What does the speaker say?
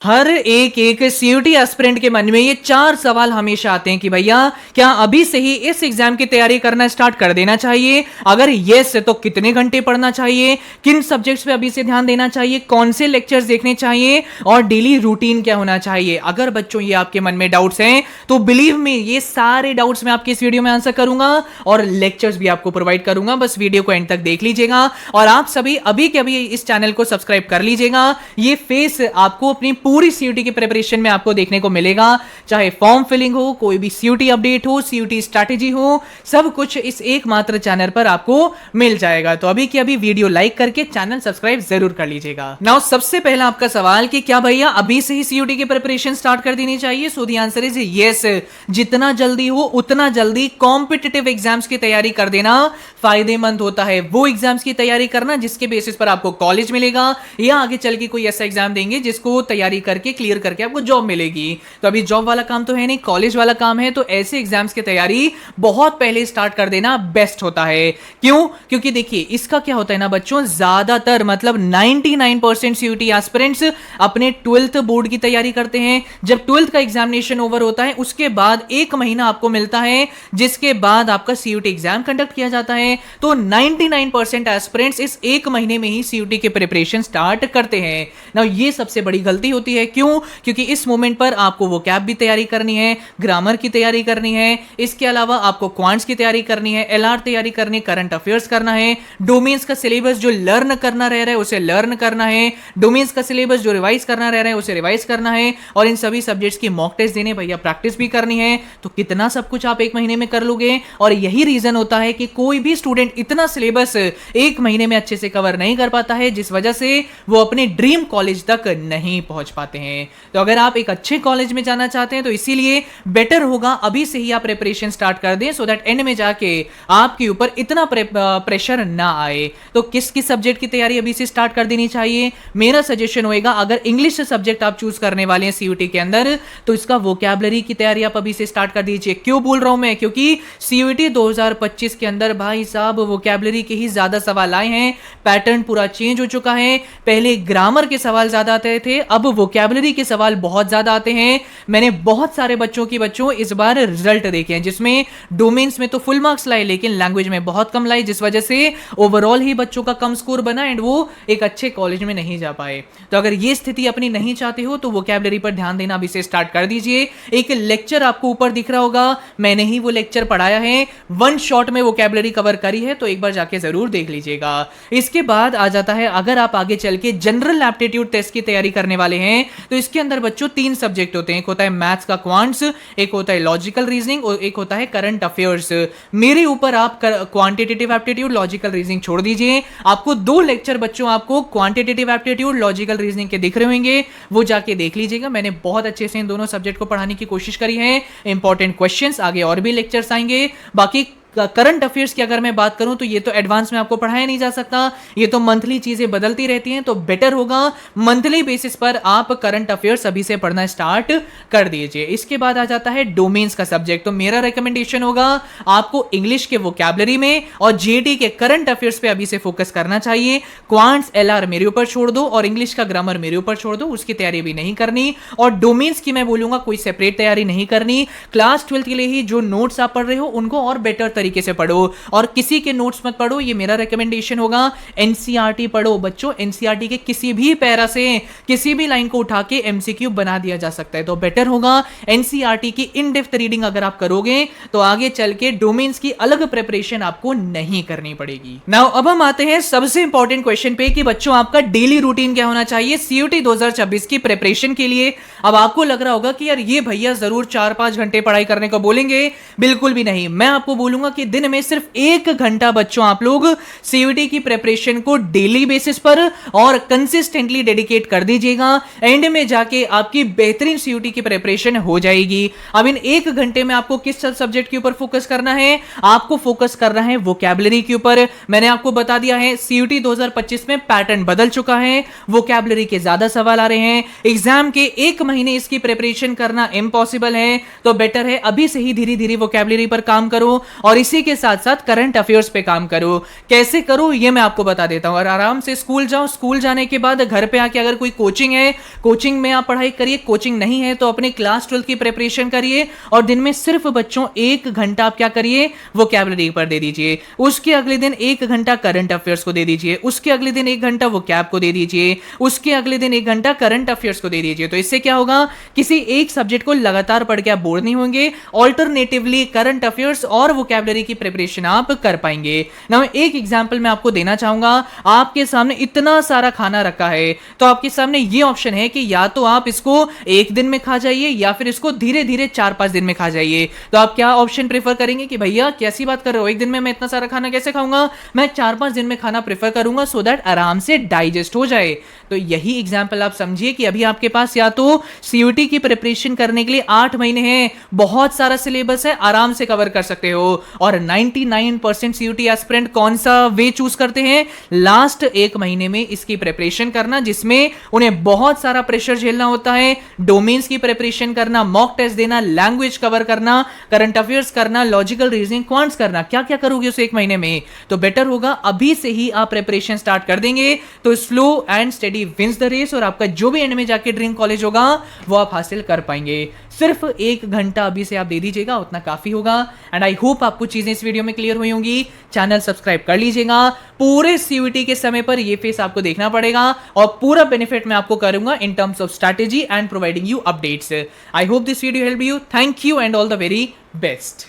हर एक CUT aspirant के मन में ये 4 सवाल हमेशा आते हैं कि भैया क्या अभी से ही इस एग्जाम की तैयारी करना स्टार्ट कर देना चाहिए? अगर यस है तो कितने घंटे पढ़ना चाहिए, किन सब्जेक्ट्स पे अभी से ध्यान देना चाहिए, कौन से लेक्चर्स देखने चाहिए और डेली रूटीन क्या होना चाहिए? अगर बच्चों ये आपके मन में डाउट्स हैं तो बिलीव मी ये सारे डाउट्स मैं आपके इस वीडियो में आंसर करूंगा और लेक्चर्स भी आपको प्रोवाइड करूंगा। बस वीडियो को एंड तक देख लीजिएगा और आप सभी अभी के अभी इस चैनल को सब्सक्राइब कर लीजिएगा। ये फेस आपको अपनी पूरी सीयूटी की प्रिपरेशन में आपको देखने को मिलेगा, चाहे फॉर्म फिलिंग हो, कोई भी सीयूटी अपडेट हो, सीयूटी स्ट्रैटेजी हो, सब कुछ इस एकमात्र चैनल पर आपको मिल जाएगा। तो अभी की अभी वीडियो लाइक करके चैनल सब्सक्राइब जरूर कर लीजिएगा। नाउ सबसे पहला आपका सवाल कि क्या भैया अभी से ही सीयूटी की प्रिपरेशन स्टार्ट कर देनी चाहिए? So the answer is yes. जितना जल्दी हो उतना जल्दी कॉम्पिटिटिव एग्जाम्स की तैयारी कर देना फायदेमंद होता है। वो एग्जाम्स की तैयारी करना जिसके बेसिस पर आपको कॉलेज मिलेगा या आगे चल के कोई ऐसा एग्जाम देंगे जिसको तैयारी करके क्लियर करके आपको जॉब मिलेगी। तो अभी जॉब वाला काम तो है नहीं, कॉलेज वाला काम है। तो ऐसे एग्जाम्स की तैयारी बहुत पहले स्टार्ट कर देना बेस्ट होता है। क्यों? क्योंकि देखिए इसका क्या होता है ना बच्चों, ज्यादातर मतलब 99% सीयूटी एस्पिरेंट्स अपने 12th बोर्ड की तैयारी करते हैं। जब 12th का एग्जामिनेशन ओवर होता है उसके बाद 1 महीना आपको मिलता है जिसके बाद आपका सीयूटी एग्जाम कंडक्ट किया जाता है। तो 99% एस्पिरेंट्स इस 1 महीने में ही सीयूटी की प्रिपरेशन स्टार्ट करते हैं ना। ये सबसे बड़ी गलती होती है। क्यों? क्योंकि इस मोमेंट पर आपको वोकैब भी तैयारी करनी है, ग्रामर की तैयारी करनी है, इसके अलावा आपको क्वांट्स की तैयारी करनी है, एलआर तैयारी करनी है, करंट अफेयर्स करना है, डोमेन्स का सिलेबस जो लर्न करना रह रहा है उसे लर्न करना है, डोमेन्स का सिलेबस जो रिवाइज करना रह रहा है उसे रिवाइज करना है और इन सभी सब्जेक्ट्स की मॉक टेस्ट देने भैया प्रैक्टिस भी करनी है। तो कितना सब कुछ आप 1 महीने में कर लोगे? और यही रीजन होता है कि कोई भी स्टूडेंट इतना सिलेबस 1 महीने में अच्छे से कवर नहीं कर पाता है, जिस वजह से वो अपने ड्रीम कॉलेज तक नहीं पहुंच पाते हैं। तो अगर आप एक अच्छे कॉलेज में जाना चाहते हैं तो इसीलिए बेटर होगा अभी से ही आप प्रिपरेशन स्टार्ट कर दें, सो दैट एंड में जाके आपके ऊपर इतना प्रेशर ना आए। तो किस किस सब्जेक्ट की तैयारी अभी से स्टार्ट कर देनी चाहिए? मेरा सजेशन होएगा अगर इंग्लिश सब्जेक्ट आप चूज करने वाले हैं सीयूटी के अंदर तो इसका वोकैबुलरी की तैयारी आप अभी से स्टार्ट कर दीजिए। क्यों बोल रहा हूं मैं? क्योंकि सीयूटी 2025 के अंदर भाई साहब वोकैबुलरी के ही ज्यादा सवाल आए हैं। पैटर्न पूरा चेंज हो चुका है। पहले ग्रामर के सवाल ज्यादा आते थे, अब वोकैबुलरी के सवाल बहुत ज्यादा आते हैं। मैंने बहुत सारे बच्चों इस बार रिजल्ट देखे हैं जिसमें डोमेन्स में तो फुल मार्क्स लाए लेकिन लैंग्वेज में बहुत कम लाए, जिस वजह से ओवरऑल ही बच्चों का कम स्कोर बना एंड वो एक अच्छे कॉलेज में नहीं जा पाए। तो अगर ये स्थिति अपनी नहीं चाहते हो तो वोकैबुलरी पर ध्यान देना अभी से स्टार्ट कर दीजिए। एक लेक्चर आपको ऊपर दिख रहा होगा, मैंने ही वो लेक्चर पढ़ाया है, 1 शॉट में वोकैबुलरी कवर करी है, तो एक बार जाके जरूर देख लीजिएगा। इसके बाद आ जाता है अगर आप आगे चल के जनरल एप्टीट्यूड टेस्ट की तैयारी करने वाले हैं तो इसके अंदर बच्चों 3 सब्जेक्ट होते हैं। एक होता है मैथ्स का क्वांट्स, एक होता है लॉजिकल रीजनिंग और एक होता है करंट अफेयर्स। मेरे ऊपर आप क्वांटिटेटिव एप्टीट्यूड लॉजिकल रीजनिंग छोड़ दीजिए। आपको 2 लेक्चर बच्चों आपको क्वांटिटेटिव एप्टीट्यूड लॉजिकल रीजनिंग के दिख रहे होंगे, वो जाके देख लीजिएगा। मैंने बहुत अच्छे से इन दोनों सब्जेक्ट को पढ़ाने की कोशिश करी है। इंपॉर्टेंट क्वेश्चंस आगे और भी लेक्चर्स आएंगे। बाकी करंट अफेयर्स की अगर मैं बात करूं तो ये तो एडवांस में आपको पढ़ाया नहीं जा सकता, ये तो मंथली चीजें बदलती रहती हैं। तो बेटर होगा मंथली बेसिस पर आप करंट अफेयर्स अभी से पढ़ना स्टार्ट कर दीजिए। इसके बाद आ जाता है डोमेन्स का सब्जेक्ट। तो मेरा रिकमेंडेशन होगा आपको इंग्लिश के वोकैबुलरी में और जीटी के करंट अफेयर्स पे अभी से फोकस करना चाहिए। क्वांट्स एलआर मेरे ऊपर छोड़ दो और इंग्लिश का ग्रामर मेरे ऊपर छोड़ दो, उसकी तैयारी भी नहीं करनी। और डोमेन्स की मैं बोलूंगा कोई सेपरेट तैयारी नहीं करनी। क्लास 12th के लिए ही जो नोट्स आप पढ़ रहे हो उनको और बेटर तरीके से पढ़ो और किसी के नोट्स मत पढ़ो, ये मेरा रिकमेंडेशन होगा। एनसीईआरटी पढ़ो बच्चों, एनसीईआरटी के किसी भी पैरा से किसी भी लाइन को उठा के एमसीक्यू बना दिया जा सकता है। तो बेटर होगा एनसीईआरटी की इन डेप्थ रीडिंग अगर आप करोगे तो आगे चल के डोमेन्स की अलग प्रिपरेशन आपको नहीं करनी पड़ेगी। नाउ अब हम आते हैं सबसे इंपॉर्टेंट क्वेश्चन पे कि बच्चों आपका डेली रूटीन क्या होना चाहिए सीयूटी 2026 की प्रिपरेशन के लिए। अब आपको लग रहा होगा कि यार ये भैया जरूर 4-5 घंटे पढ़ाई करने को बोलेंगे, बिल्कुल भी नहीं। मैं आपको बोलूंगा कि दिन में सिर्फ 1 घंटा बच्चों आप लोग सीयूटी की प्रिपरेशन को डेली बेसिस पर और कंसिस्टेंटली डेडिकेट कर दीजिएगा। एंड में जाके आपकी बेहतरीन सीयूटी की प्रिपरेशन हो जाएगी। अब इन 1 घंटे में आपको किस सब्जेक्ट के ऊपर फोकस करना है? आपको फोकस करना है वोकैबुलरी के ऊपर। मैंने आपको बता दिया है सीयूटी 2025 में पैटर्न बदल चुका है, वोकैबुलरी के ज्यादा सवाल आ रहे हैं। एग्जाम के 1 महीने इसकी प्रिपरेशन करना इम्पॉसिबल है, तो बेटर है अभी से ही धीरे धीरे वोकैबुलरी पर काम करो और इसी के साथ साथ करंट अफेयर्स पे काम करो। कैसे करो ये मैं आपको बता देता हूं। और आराम से स्कूल जाओ, स्कूल जाने के बाद घर पे आके अगर कोई कोचिंग है, कोचिंग में आप पढ़ाई करिए, कोचिंग नहीं है तो अपने क्लास 12 की प्रिपरेशन करिए और दिन में सिर्फ बच्चों 1 घंटा आप क्या करिए, वोकैबुलरी पर दे दीजिए। उसके अगले दिन 1 घंटा करंट अफेयर्स को दे दीजिए, उसके अगले दिन 1 घंटा वोकैब को दे दीजिए, उसके अगले दिन 1 घंटा करंट अफेयर्स को दे दीजिए। तो इससे क्या होगा, किसी एक सब्जेक्ट को लगातार पढ़ के आप बोर नहीं होंगे, ऑल्टरनेटिवली करंट अफेयर्स और वोकैबुलरी की प्रिपरेशन आप कर पाएंगे। ना एक एग्जांपल मैं आपको देना चाहूंगा। आपके सामने इतना सारा खाना रखा है तो आपके सामने ये ऑप्शन है कि या तो आप इसको एक दिन में खा जाइए या फिर इसको धीरे धीरे 4-5 दिन में खा जाइए। तो आप क्या ऑप्शन प्रेफर करेंगे कि भैया कैसी बात कर रहे हो, एक दिन में मैं इतना सारा खाना कैसे खाऊंगा, मैं 4-5 दिन में खाना प्रेफर करूंगा सो दैट आराम से डाइजेस्ट हो जाए। तो यही एग्जांपल आप समझिए कि अभी आपके पास या तो सीयूटी की प्रिपरेशन करने के लिए 8 महीने हैं, बहुत सारा सिलेबस है, आराम से कवर कर सकते हो। और 99% सीयूटी एस्पिरेंट कौन सा वे चूज करते हैं, लास्ट 1 महीने में इसकी प्रिपरेशन करना, जिसमें उन्हें बहुत सारा प्रेशर झेलना होता है। डोमेन्स की प्रिपरेशन करना, मॉक टेस्ट देना, लैंग्वेज कवर करना, करंट अफेयर्स करना, लॉजिकल रीजनिंग, क्वांट्स करना, क्या क्या करोगे उस 1 महीने में। तो बेटर होगा अभी से ही आप प्रिपरेशन स्टार्ट कर देंगे तो slow and steady wins the race और आपका जो भी एंड में जाके ड्रीम कॉलेज होगा वो आप हासिल कर पाएंगे। सिर्फ 1 घंटा अभी से आप दे दीजिएगा, उतना काफी होगा। एंड आई होप आपको चीजें इस वीडियो में क्लियर हुई होंगी। चैनल सब्सक्राइब कर लीजिएगा। पूरे सीयूटी के समय पर ये फेस आपको देखना पड़ेगा और पूरा बेनिफिट मैं आपको करूंगा in terms of strategy and providing you updates. I hope this video help you. Thank you and all the very best.